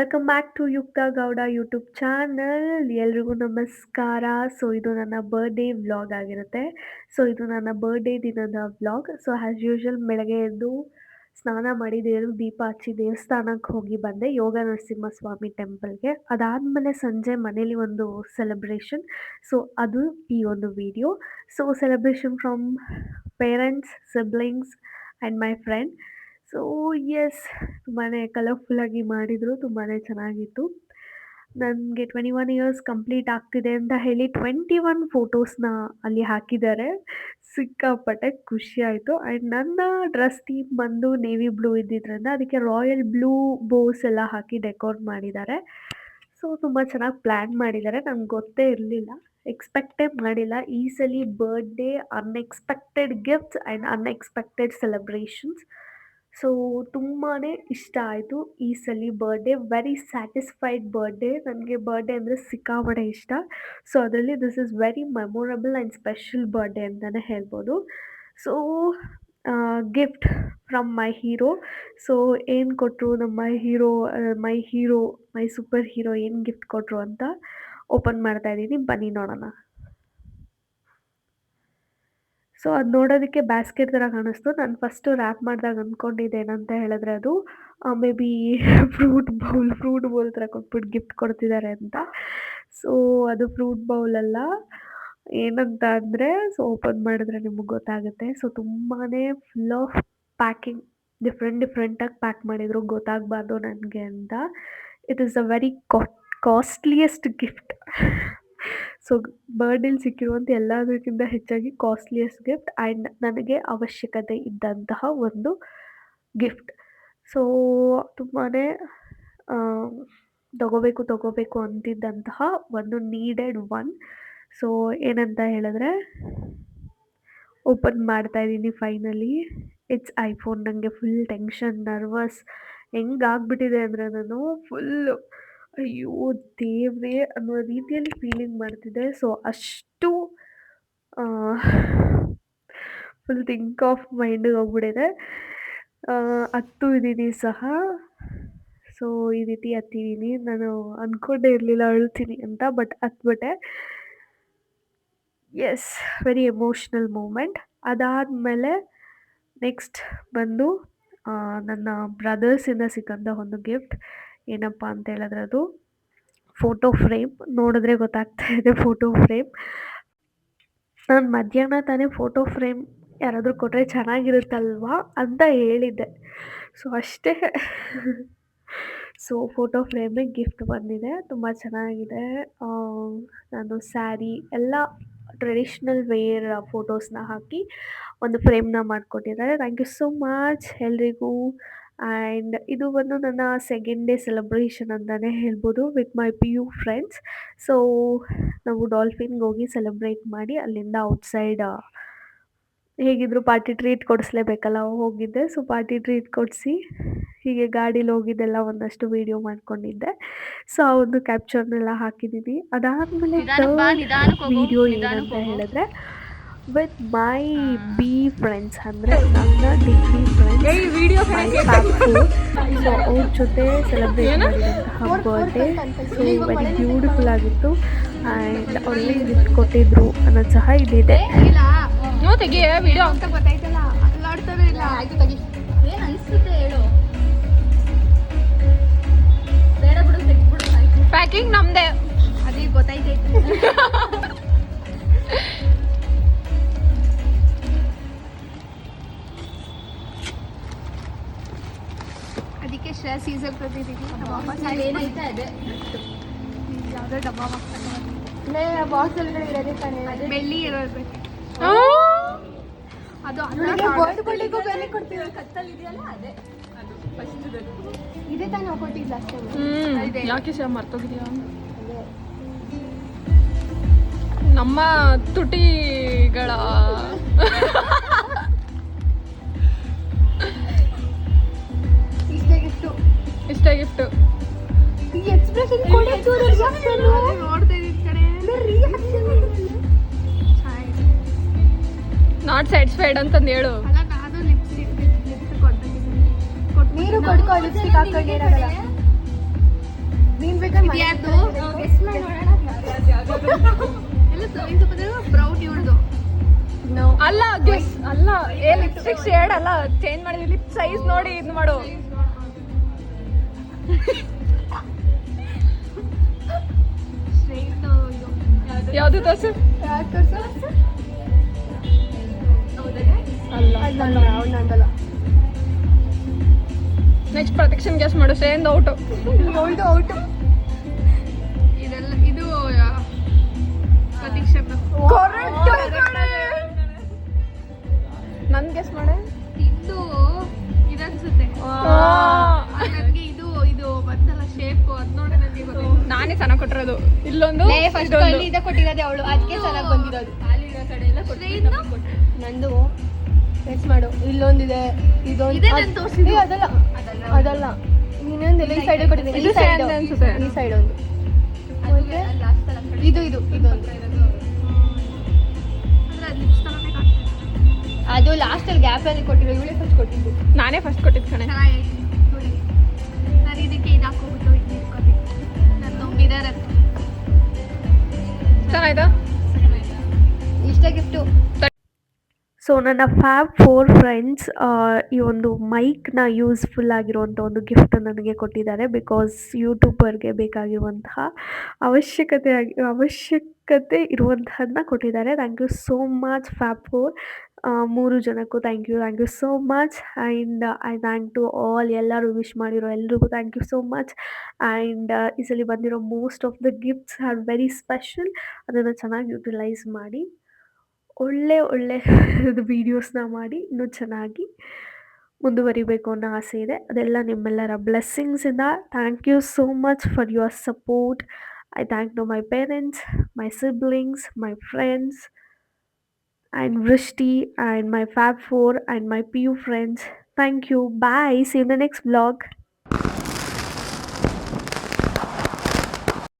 Welcome back to ಯುಕ್ತ Gowda YouTube channel. ಎಲ್ರಿಗೂ ನಮಸ್ಕಾರ. ಸೊ ಇದು ನನ್ನ ಬರ್ಡೇ ವ್ಲಾಗ್ ಆಗಿರುತ್ತೆ. ಸೊ ಇದು ನನ್ನ ಬರ್ಡೇ ದಿನದ ವ್ಲಾಗ್. ಸೊ ಆ್ಯಸ್ ಯೂಶ್ವಲ್ ಬೆಳಗ್ಗೆ ಎದ್ದು ಸ್ನಾನ ಮಾಡಿ ದೇವ್ರಿಗೆ ದೀಪ ಹಚ್ಚಿ ದೇವಸ್ಥಾನಕ್ಕೆ ಹೋಗಿ ಬಂದೆ, ಯೋಗ ನರಸಿಂಹಸ್ವಾಮಿ ಟೆಂಪಲ್ಗೆ. ಅದಾದಮೇಲೆ ಸಂಜೆ ಮನೇಲಿ ಒಂದು ಸೆಲೆಬ್ರೇಷನ್. ಸೊ ಅದು ಈ ಒಂದು video. So celebration from parents, siblings and my friend. So yes, ತುಂಬಾ ಕಲರ್ಫುಲ್ಲಾಗಿ ಮಾಡಿದರು, ತುಂಬಾ ಚೆನ್ನಾಗಿತ್ತು. ನನಗೆ 21 ಇಯರ್ಸ್ ಕಂಪ್ಲೀಟ್ ಆಗ್ತಿದೆ ಅಂತ ಹೇಳಿ 21 ಫೋಟೋಸ್ನ ಅಲ್ಲಿ ಹಾಕಿದ್ದಾರೆ. ಸಿಕ್ಕಾಪಟ್ಟೆ ಖುಷಿ ಆಯಿತು. ಆ್ಯಂಡ್ ನನ್ನ ಡ್ರೆಸ್ ಥೀಮ್ ಬಂದು ನೇವಿ ಬ್ಲೂ ಇದ್ದಿದ್ದರಿಂದ ಅದಕ್ಕೆ ರಾಯಲ್ ಬ್ಲೂ ಬೋಸ್ ಎಲ್ಲ ಹಾಕಿ ಡೆಕೋರ್ ಮಾಡಿದ್ದಾರೆ. ಸೊ ತುಂಬ ಚೆನ್ನಾಗಿ ಪ್ಲ್ಯಾನ್ ಮಾಡಿದ್ದಾರೆ. ನಂಗೆ ಗೊತ್ತೇ ಇರಲಿಲ್ಲ, ಎಕ್ಸ್ಪೆಕ್ಟೇ ಮಾಡಿಲ್ಲ. ಈ ಸಲ birthday unexpected gifts and unexpected celebrations. So ತುಂಬಾ ಇಷ್ಟ ಆಯಿತು ಈ ಸಲ ಬರ್ಡೇ. Very satisfied birthday. ನನಗೆ ಬರ್ಡೇ ಅಂದರೆ ಸಿಕ್ಕಾಪಟ್ಟೆ ಇಷ್ಟ. ಸೊ ಅದರಲ್ಲಿ this is very memorable and special birthday ಅಂತಲೇ ಹೇಳ್ಬೋದು. So gift from my hero. So ಏನು ಕೊಟ್ಟರು ನಮ್ಮ ಹೀರೋ, ಮೈ ಸೂಪರ್ ಹೀರೋ ಏನು ಗಿಫ್ಟ್ ಕೊಟ್ಟರು ಅಂತ ಓಪನ್ ಮಾಡ್ತಾಯಿದ್ದೀನಿ, ಬನ್ನಿ ನೋಡೋಣ. ಸೊ ಅದು ನೋಡೋದಕ್ಕೆ ಬ್ಯಾಸ್ಕೆಟ್ ಥರ ಕಾಣಿಸ್ತು. ನಾನು ಫಸ್ಟು ರ್ಯಾಪ್ ಮಾಡಿದಾಗ ಅಂದ್ಕೊಂಡಿದ್ದೆ ಏನಂತ ಹೇಳಿದ್ರೆ ಅದು ಮೇ ಬಿ ಫ್ರೂಟ್ ಬೌಲ್ ಥರ ಕೊಟ್ಬಿಟ್ಟು ಗಿಫ್ಟ್ ಕೊಡ್ತಿದ್ದಾರೆ ಅಂತ. ಸೊ ಅದು ಫ್ರೂಟ್ ಬೌಲ್ ಅಲ್ಲ. ಏನಂತ ಅಂದರೆ, ಸೊ ಓಪನ್ ಮಾಡಿದ್ರೆ ನಿಮಗೆ ಗೊತ್ತಾಗುತ್ತೆ. ಸೊ ತುಂಬಾ ಫುಲ್ ಆಫ್ ಪ್ಯಾಕಿಂಗ್, ಡಿಫ್ರೆಂಟಾಗಿ ಪ್ಯಾಕ್ ಮಾಡಿದರು, ಗೊತ್ತಾಗಬಾರ್ದು ನನಗೆ ಅಂತ. It is a very costliest gift. So ಬರ್ಡೇಲಿ ಸಿಕ್ಕಿರುವಂಥ ಎಲ್ಲದಕ್ಕಿಂತ ಹೆಚ್ಚಾಗಿ ಕಾಸ್ಟ್ಲಿಯೆಸ್ಟ್ ಗಿಫ್ಟ್ ಆ್ಯಂಡ್ ನನಗೆ ಅವಶ್ಯಕತೆ ಇದ್ದಂತಹ ಒಂದು ಗಿಫ್ಟ್. ಸೊ ತುಂಬಾ ತಗೋಬೇಕು ಅಂತಿದ್ದಂತಹ ಒಂದು ನೀಡೆಡ್ ಒನ್. ಸೊ ಏನಂತ ಹೇಳಿದ್ರೆ, ಓಪನ್ ಮಾಡ್ತಾಯಿದ್ದೀನಿ ಫೈನಲಿ. It's iPhone. ನನಗೆ ಫುಲ್ ಟೆನ್ಷನ್, ನರ್ವಸ್ ಹೆಂಗಾಗ್ಬಿಟ್ಟಿದೆ ಅಂದರೆ ನಾನು ಫುಲ್ಲು ಅಯ್ಯೋ ದೇವ್ರೇ ಅನ್ನೋ ರೀತಿಯಲ್ಲಿ ಫೀಲಿಂಗ್ ಮಾಡ್ತಿದ್ದೆ. ಸೊ ಅಷ್ಟು ಫುಲ್ ಥಿಂಕ್ ಆಫ್ ಮೈಂಡಿಗೆ ಹೋಗ್ಬಿಟ್ಟಿದೆ. ಹತ್ತಿದ್ದೀನಿ ಸಹ. ಸೊ ಈ ರೀತಿ ಹತ್ತಿದ್ದೀನಿ. ನಾನು ಅಂದ್ಕೊಂಡೇ ಇರಲಿಲ್ಲ ಅಳ್ತೀನಿ ಅಂತ, ಬಟ್ ಹತ್ಬಿಟ್ಟೆ. Yes, very emotional moment. ಅದಾದಮೇಲೆ ನೆಕ್ಸ್ಟ್ ಬಂದು ನನ್ನ ಬ್ರದರ್ಸಿಂದ ಸಿಕ್ಕಂಥ ಒಂದು ಗಿಫ್ಟ್. ಏನಪ್ಪ ಅಂತ ಹೇಳಿದ್ರೆ ಅದು ಫೋಟೋ ಫ್ರೇಮ್. ನೋಡಿದ್ರೆ ಗೊತ್ತಾಗ್ತಾ ಇದೆ ಫೋಟೋ ಫ್ರೇಮ್. ನಾನು ಮಧ್ಯಾಹ್ನ ತಾನೇ ಫೋಟೋ ಫ್ರೇಮ್ ಯಾರಾದರೂ ಕೊಟ್ಟರೆ ಚೆನ್ನಾಗಿರುತ್ತಲ್ವಾ ಅಂತ ಹೇಳಿದ್ದೆ. ಸೊ ಅಷ್ಟೇ. ಸೊ ಫೋಟೋ ಫ್ರೇಮಿಗೆ ಗಿಫ್ಟ್ ಬಂದಿದೆ, ತುಂಬ ಚೆನ್ನಾಗಿದೆ. ನಾನು ಸ್ಯಾರಿ ಎಲ್ಲ ಟ್ರೆಡಿಷ್ನಲ್ ವೇರ್ ಫೋಟೋಸ್ನ ಹಾಕಿ ಒಂದು ಫ್ರೇಮ್ನ ಮಾಡಿಕೊಟ್ಟಿದ್ದಾರೆ. ಥ್ಯಾಂಕ್ ಯು ಸೋ ಮಚ್ ಎಲ್ರಿಗೂ. ಆ್ಯಂಡ್ ಇದು ಬಂದು ನನ್ನ ಸೆಕೆಂಡ್ ಡೇ ಸೆಲೆಬ್ರೇಷನ್ ಅಂತಲೇ ಹೇಳ್ಬೋದು with my PU friends. So ನಾವು ಡಾಲ್ಫಿನ್ಗೆ ಹೋಗಿ ಸೆಲೆಬ್ರೇಟ್ ಮಾಡಿ ಅಲ್ಲಿಂದ ಔಟ್ಸೈಡ್ ಹೇಗಿದ್ರು ಪಾರ್ಟಿ ಟ್ರೀಟ್ ಕೊಡಿಸ್ಲೇಬೇಕಲ್ಲ, ಹೋಗಿದ್ದೆ. ಸೊ ಪಾರ್ಟಿ ಟ್ರೀಟ್ ಕೊಡಿಸಿ ಹೀಗೆ ಗಾಡೀಲಿ ಹೋಗಿದ್ದೆಲ್ಲ ಒಂದಷ್ಟು ವೀಡಿಯೋ ಮಾಡ್ಕೊಂಡಿದ್ದೆ. ಸೊ ಆ ಒಂದು ಕ್ಯಾಪ್ಚರ್ನೆಲ್ಲ ಹಾಕಿದ್ದೀನಿ. ಅದಾದಮೇಲೆ ವಿಡಿಯೋ ಏನಂತ ಹೇಳಿದ್ರೆ ವಿತ್ ಮೈ ಬಿ ಫ್ರೆಂಡ್ಸ್, ಅಂದರೆ ನನ್ನ ಡಿಗ್ರಿ ಫ್ರೆಂಡ್ಸ್, ಮೈ ಫ್ಯಾಕ್ ಫೋರ್. ಸೊ ಅವ್ರ ಜೊತೆ ಸೆಲೆಬ್ರೇಟ್ ಮಾಡಿದಂತಹ ಬರ್ಡೇ. ಸೊ ವೆರಿ ಬ್ಯೂಟಿಫುಲ್ ಆಗಿತ್ತು. ಆ್ಯಂಡ್ ಅವ್ರಿಗೆ ಗಿಫ್ಟ್ ಕೊಟ್ಟಿದ್ರು ಅನ್ನೋದು ಸಹ ಇಲ್ಲಿದೆ. ಪ್ಯಾಕಿಂಗ್ ನಮ್ದೇ, ಅದೇ ಗೊತ್ತೈತೆ. ಅದಕ್ಕೆ ಸ್ಟ್ರೆಸ್ ಈಸಾಗಿ ಬರ್ತಿದ್ದೀವಿ. ಏನೈತೆ ಅದೇ ಯಾವುದೋ ಡಬ್ಬ ಮಾಡ್ತಾರೆ, ಬಾಕ್ಸ್ ಒಳಗಡೆ ಇರೋದೇ ತಾನೇ, ಬೆಳ್ಳಿ ಇರೋದು. ಅದು ಬೇರೆ ಕೊಡ್ತೀವಿ. ಕತ್ತಲ್ಲಿ ಇದೆಯಲ್ಲ ಅದೇ, ಅದು ಫಸ್ಟ್ ಇದೇ ತಾನೇ ನಾವು ಕೊಟ್ಟಿದ್ದು ಲಾಸ್ಟ್ ಟೈಮ್. ಯಾಕೆ ಶಾ ಮರ್ತೋಗಿದ್ಯಾ? ನಮ್ಮ ತುಟಿಗಳ ಇಷ್ಟೇ ಗಿಫ್ಟು. ಈ ಎಕ್ಸ್ಪ್ರೆಷನ್ ನೋಡ್ತಾ ಇದ್ದ ಕಡೆ ನಾಟ್ ಸ್ಯಾಟಿಸ್ಫೈಡ್ ಅಂತಂದು ಹೇಳು. ಅಲ್ಲ, ನಾನು ಲಿಪ್ಸ್ಟಿಕ್ ಕೊಟ್ಟು ನೀರು ಕೊಡ್ಕೊ, ಲಿಪ್ಸ್ಟಿಕ್ ಹಾಕೊಂಡು ಏನಾಗಲ್ಲ. ನೀನ್ ಬೇಕಾದ್ರೆ ಯಾರ್ದು? ಗೆಸ್ ಮಾಡಿ ನೋಡೋಣ. ಬ್ರೌನ್ ಇವ್ರದು. ಅಲ್ಲ ಗೆಸ್ ಅಲ್ಲ ಲಿಪ್ಸ್ಟಿಕ್ ಶೇಡ್ ಅಲ್ಲ ಚೇಂಜ್ ಮಾಡಿದ್ವಿ ಲಿಪ್ ಸೈಜ್ ನೋಡಿ ಇದು ಮಾಡು ಯಾವ್ದು ತೋರ್ಸು ಅಲ್ಲ ನಂದಲ್ಲ. ನೆಕ್ಸ್ಟ್ ಪ್ರೊಟೆಕ್ಷನ್ ಗೆಸ್ ಮಾಡು ಸೇಂದ್ ಔಟು ಅವಳ್ದು ಔಟು. ಇದೆಲ್ಲ ಇದು ಪ್ರತೀಕ್ಷಾ. ನನ್ ಗೆಸ್ ಮಾಡೆ ಇದು ಇದನ್ಸುತ್ತೆ. ನನಗೆ ಇದು ಇದು ಬಂತಲ್ಲ ಶೇಪ್ ಅದ್ ನೋಡಿ ನನಗೆ ಗೊತ್ತಿಲ್ಲ. ನಾನೇ ಚೆನ್ನಾಗಿ ಕೊಟ್ಟಿರೋದು ಇಲ್ಲೊಂದು ಫಸ್ಟ್ ಅಲ್ಲಿ ಇದೆ ಕೊಟ್ಟಿರೋದೆ ಅವಳು, ಅದಕ್ಕೆ ಚೆನ್ನಾಗಿ ಬಂದಿರೋದು. ನಂದು ಗೆಸ್ ಮಾಡು. ಇಲ್ಲೊಂದಿದೆ, ಇದೊಂದು ಅದಲ್ಲ ಅದಲ್ಲ, ಇನ್ನೊಂದಿಲ್ಲ. ಈ ಸೈಡ್ ಕೊಟ್ಟಿದ್ದೀನಿ, ಇದು ಈ ಸೈಡ್ same ಅನ್ಸುತ್ತೆ. ಈ ಸೈಡ್ ಒಂದು, ಮತ್ತೆ ಇದು ಇದು ಇದೊಂದು. ಅದು ಲಾಸ್ಟ್ ಅಲ್ಲಿ ಗ್ಯಾಪ್ ಅಲ್ಲಿ ಕೊಟ್ಟಿರೋ, ಇವಳೇ ಫಸ್ಟ್ ಕೊಟ್ಟಿದ್ದು. ನಾನೇ ಫಸ್ಟ್ ಕೊಟ್ಟಿದ್ ಕಣೆ ನಾನು ಇದಕ್ಕೆ ಇದು ಹಾಕೋಬಿಟ್ಟು ಇದು ಇಟ್ಕೊತೀನಿ. ನಾನು ಮಿರರ್ ಚೆನ್ನಾಯ್ತಾ ಇಷ್ಟ ಗಿಫ್ಟು. ಸೊ ನನ್ನ ಫ್ಯಾಬ್ 4 ಫ್ರೆಂಡ್ಸ್ ಈ ಒಂದು ಮೈಕ್ನ ಯೂಸ್ಫುಲ್ ಆಗಿರುವಂಥ ಒಂದು ಗಿಫ್ಟ್ ನನಗೆ ಕೊಟ್ಟಿದ್ದಾರೆ. ಬಿಕಾಸ್ ಯೂಟ್ಯೂಬರ್ಗೆ ಬೇಕಾಗಿರುವಂತಹ ಅವಶ್ಯಕತೆ ಇರುವಂತಹದ್ದನ್ನ ಕೊಟ್ಟಿದ್ದಾರೆ. Thank you so much fab 4 3 ಜನಕ್ಕೂ thank you so much. And I thank to all, ಎಲ್ಲರೂ ವಿಶ್ ಮಾಡಿರೋ ಎಲ್ರಿಗೂ thank you so much. And ಈ ಸಲ ಬಂದಿರೋ most of the gifts are very special. ಅದನ್ನು ಚೆನ್ನಾಗಿ ಯುಟಿಲೈಸ್ ಮಾಡಿ ಒಳ್ಳೆ ವೀಡಿಯೋಸ್ನ ಮಾಡಿ ಇನ್ನೂ ಚೆನ್ನಾಗಿ ಮುಂದುವರಿಬೇಕು ಅನ್ನೋ ಆಸೆ ಇದೆ. ಅದೆಲ್ಲ ನಿಮ್ಮೆಲ್ಲರ ಬ್ಲೆಸ್ಸಿಂಗ್ಸಿಂದ. Thank you so much for your support. I thank to my parents, my siblings, my friends and Vrishti and my Fab 4 and my PU friends. Thank you. Bye. See you in the next vlog.